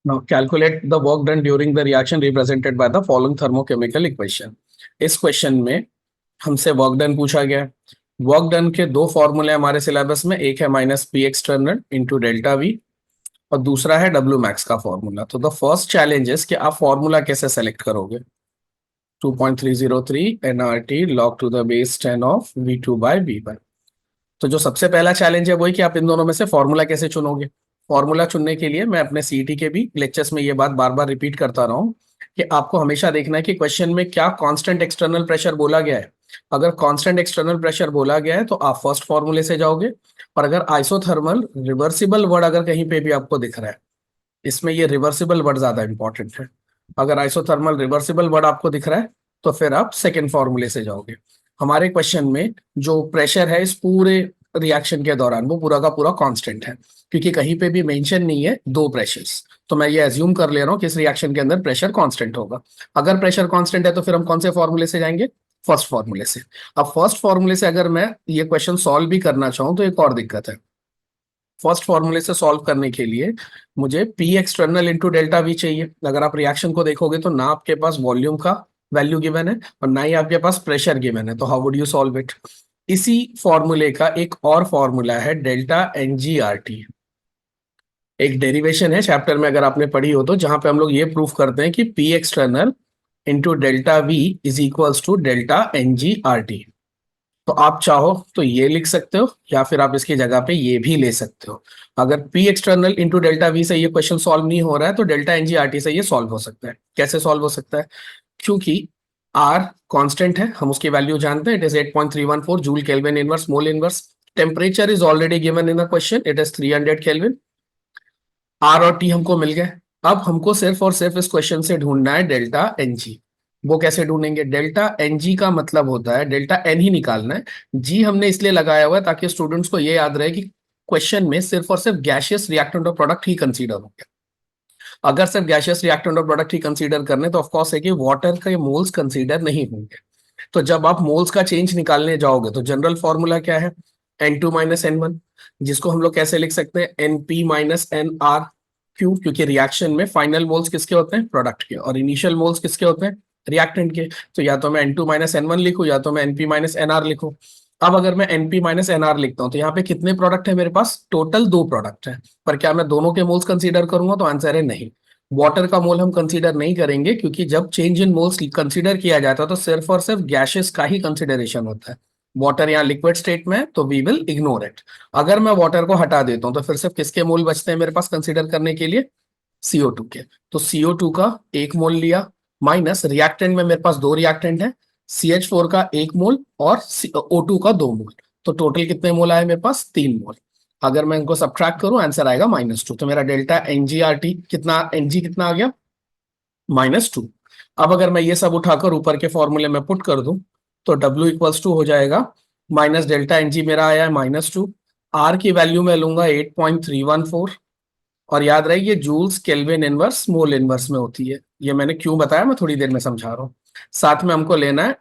Now calculate the work done during the reaction represented by the following thermochemical equation. इस question में हमसे work done पूछा गया है। वर्क डन के दो फॉर्मूले हमारे सिलेबस में, एक है minus P external into delta we और दूसरा है डब्ल्यू मैक्स का फॉर्मूला। तो द फर्स्ट चैलेंज इज कि आप फॉर्मूला कैसे सेलेक्ट करोगे। 2.303 NRT log to the base 10 of V2 by V1। तो जो सबसे पहला चैलेंज है वही कि आप इन दोनों में से फॉर्मूला कैसे चुनोगे। फॉर्मूला चुनने के लिए मैं अपने सीईटी के भी लेक्चर्स में ये बात बार बार रिपीट करता रहा हूँ कि आपको हमेशा देखना है कि क्वेश्चन में क्या कांस्टेंट एक्सटर्नल प्रेशर बोला गया है। अगर कांस्टेंट एक्सटर्नल प्रेशर बोला गया है तो आप फर्स्ट फॉर्मूले से जाओगे। और अगर आइसोथर्मल रिवर्सिबल वर्ड अगर कहीं पे भी आपको दिख रहा है, इसमें ये रिवर्सिबल वर्ड ज्यादा इंपॉर्टेंट है। अगर आइसोथर्मल रिवर्सिबल वर्ड आपको दिख रहा है तो फिर आप सेकेंड फॉर्मूले से जाओगे। हमारे क्वेश्चन में जो प्रेशर है इस पूरे रिएक्शन के दौरान वो पूरा का पूरा कांस्टेंट है, क्योंकि कहीं पे भी मेंशन नहीं है दो प्रेशर्स। तो मैं ये एज्यूम कर ले रहा हूँ कि इस रिएक्शन के अंदर प्रेशर कांस्टेंट होगा। अगर प्रेशर कांस्टेंट है तो फिर हम कौन से फॉर्मूले से जाएंगे? फर्स्ट फॉर्मूले से। अब फर्स्ट फॉर्मूले से अगर मैं ये क्वेश्चन सॉल्व भी करना चाहूँ तो एक और दिक्कत है। फर्स्ट फॉर्मूले से सॉल्व करने के लिए मुझे P external into delta we चाहिए। अगर आप रिएक्शन को देखोगे तो ना आपके पास वॉल्यूम का वैल्यू गिवन है और ना ही आपके पास प्रेशर गिवन है, तो how would you solve it? इसी फॉर्मूले का एक और फॉर्मूला है डेल्टा एनजीआरटी। एक डेरिवेशन है चैप्टर में अगर आपने पढ़ी हो तो, जहां पे हम लोग ये प्रूफ करते हैं कि P external into delta V is equals to delta NGRT. तो आप चाहो तो ये लिख सकते हो या फिर आप इसकी जगह पे ये भी ले सकते हो। अगर P external into delta we से ये क्वेश्चन सॉल्व नहीं हो रहा है तो डेल्टा एनजीआरटी से ये सॉल्व हो सकता है। कैसे सॉल्व हो सकता है? क्योंकि आर कांस्टेंट है, हम उसकी वैल्यू जानते हैं, it is 8.314 joule kelvin inverse mole inverse. Temperature is already given in the question, it is 300 kelvin. R और टी हमको मिल गए। अब हमको सिर्फ और सिर्फ इस क्वेश्चन से ढूंढना है डेल्टा एनजी। वो कैसे ढूंढेंगे? डेल्टा एनजी का मतलब होता है डेल्टा एन ही निकालना है। जी हमने इसलिए लगाया हुआ है ताकि स्टूडेंट्स को ये याद रहे कि क्वेश्चन में सिर्फ और सिर्फ गैसियस रिएक्टेंट और प्रोडक्ट ही कंसीडर होंगे। अगर सिर्फ गैसियस रिएक्टेंट और प्रोडक्ट ही कंसीडर करने तो ऑफकोर्स है कि वाटर के मोल्स कंसीडर नहीं होंगे। तो जब आप मोल्स का चेंज निकालने जाओगे तो जनरल फॉर्मूला क्या है? N2 माइनस N1, जिसको हम लोग कैसे लिख सकते हैं? NP minus NR। क्यों? क्योंकि रिएक्शन में फाइनल मोल्स किसके होते हैं? प्रोडक्ट के, और इनिशियल मोल्स किसके होते हैं? रिएक्टेंट के। तो या तो मैं N2 माइनस N1 लिखूं या तो मैं NP माइनस NR लिखूं। अब अगर मैं NP माइनस NR लिखता हूं तो यहाँ पे कितने प्रोडक्ट है मेरे पास? टोटल दो प्रोडक्ट है। पर क्या मैं दोनों के मोल्स कंसीडर करूंगा? तो आंसर है नहीं। वाटर का मोल हम कंसीडर नहीं करेंगे, क्योंकि जब चेंज इन मोल्स कंसीडर किया जाता है तो सिर्फ और सिर्फ गैसेस का ही कंसीडरेशन होता है। वाटर यहाँ लिक्विड स्टेट में है तो वी विल इग्नोर इट। अगर मैं वाटर को हटा देता हूं तो फिर सिर्फ किसके मोल बचते हैं मेरे पास कंसीडर करने के लिए? CO2 के। तो CO2 का एक मोल लिया, माइनस रिएक्टेंट में मेरे पास दो रिएक्टेंट है, CH4 का एक मोल और O2 का दो मोल। तो टोटल कितने मोल आए मेरे पास? 3 मोल। अगर मैं इनको सब्ट्रैक्ट करूं आंसर आएगा -2। तो मेरा डेल्टा एनजीआरटी कितना, एनजी कितना आ गया? -2। अब अगर मैं ये सब उठाकर ऊपर के फॉर्मूले में पुट कर दूं तो W इक्वल्स टू हो जाएगा माइनस डेल्टा एनजी मेरा आया है -2। आर की वैल्यू में लूंगा 8.314, और याद रहे ये joules kelvin inverse mole inverse में होती है। ये मैंने क्यों बताया मैं थोड़ी देर में समझा रहा हूँ। साथ में हमको लेना है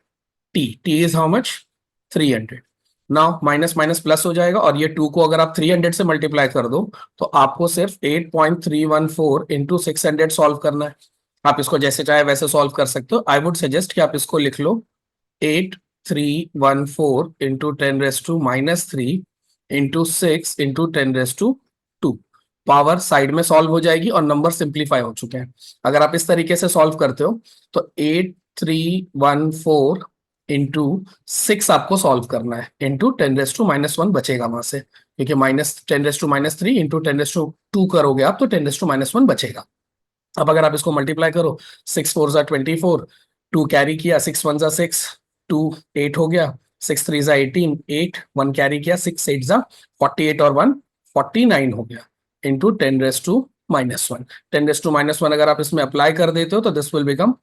T. T is how much? 300। Now minus minus plus हो जाएगा, और ये 2 को अगर आप 300 से मल्टीप्लाई कर दो तो आपको सिर्फ 8.314 इंटू 600 सॉल्व करना है। आप इसको जैसे चाहे वैसे सॉल्व कर सकते हो। आई वुड सजेस्ट कि आप इसको लिख लो 8314 into 10⁻³ into 6 into 10⁻²। Power side में सॉल्व हो जाएगी और नंबर सिंप्लीफाई हो चुके हैं। अगर आप इस तरीके से सॉल्व करते हो तो 8314 इंटू 6 आपको सॉल्व करना है, इंटू 10⁻1 बचेगा वहां से, क्योंकि -10⁻³ इंटू 10⁻2 करोगे आप तो 10⁻1 बचेगा। अब अगर आप इसको मल्टीप्लाई करो, 6 4 ज़ा 24, 2 कैरी किया, 6 1 ज़ा 6, 2 8 हो गया, 6 3 ज़ा 18, 8 1 कैरी किया, 6 8 ज़ा 48 और 1 49 हो गया, इंटू 10⁻1। 10⁻1 अगर आप इसमें अप्लाई कर देते हो तो दिस विल बिकम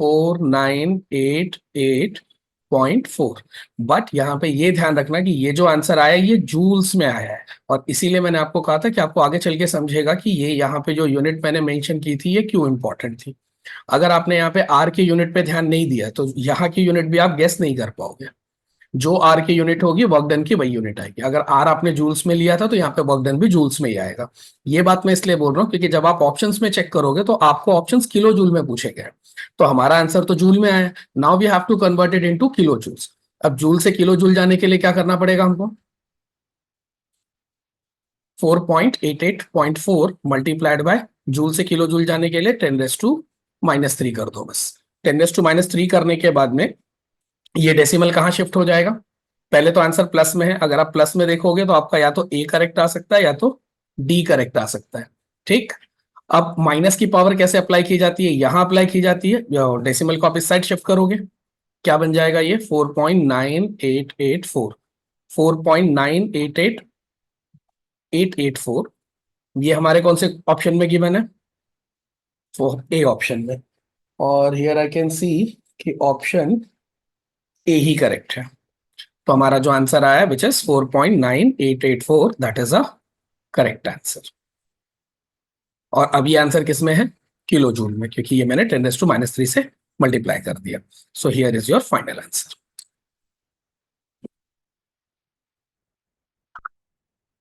4988.4। बट यहाँ पे ये ध्यान रखना कि ये जो आंसर आया ये जूल्स में आया है, और इसीलिए मैंने आपको कहा था कि आपको आगे चल के समझेगा कि ये यहाँ पे जो यूनिट मैंने मेंशन की थी ये क्यों इंपॉर्टेंट थी। अगर आपने यहाँ पे आर के यूनिट पे ध्यान नहीं दिया तो यहाँ की यूनिट भी आप गेस नहीं कर पाओगे। जो आर की यूनिट होगी वर्क डन की वही यूनिट आएगी। अगर आर आपने जूल्स में लिया था तो यहाँ पे वर्क डन भी जूल्स में ही आएगा। ये बात मैं इसलिए बोल रहा हूँ क्योंकि जब आप ऑप्शंस में चेक करोगे तो आपको ऑप्शंस किलो जूल में पूछे गए, तो हमारा आंसर तो जूल में आया। Now we have to convert it into kilo joules. अब जूल से किलो जूल जाने के लिए क्या करना पड़ेगा हमको, 4.88.4 मल्टीप्लाइड बाय जूल से किलो जूल जाने के लिए 10⁻³ कर दो बस। 10⁻³ करने के बाद में ये डेसिमल कहाँ शिफ्ट हो जाएगा, पहले तो आंसर प्लस में है, अगर आप प्लस में देखोगे तो आपका या तो ए करेक्ट आ सकता है या तो डी करेक्ट आ सकता है। ठीक, अब माइनस की पावर कैसे अप्लाई की जाती है, यहां अप्लाई की जाती है, डेसिमल को आप इस साइड शिफ्ट करोगे, क्या बन जाएगा ये 4.9884, 4.988884, ये हमारे कौन से ऑप्शन में गिवन है, ए ऑप्शन में। और हियर आई कैन सी कि ऑप्शन ए ही करेक्ट है, तो हमारा जो आंसर आया which is 4.9884, that is a correct answer. और अभी आंसर किस में है, किलो जूल में, क्योंकि ये मैंने 10⁻³ से मल्टीप्लाई कर दिया। So here is your final answer.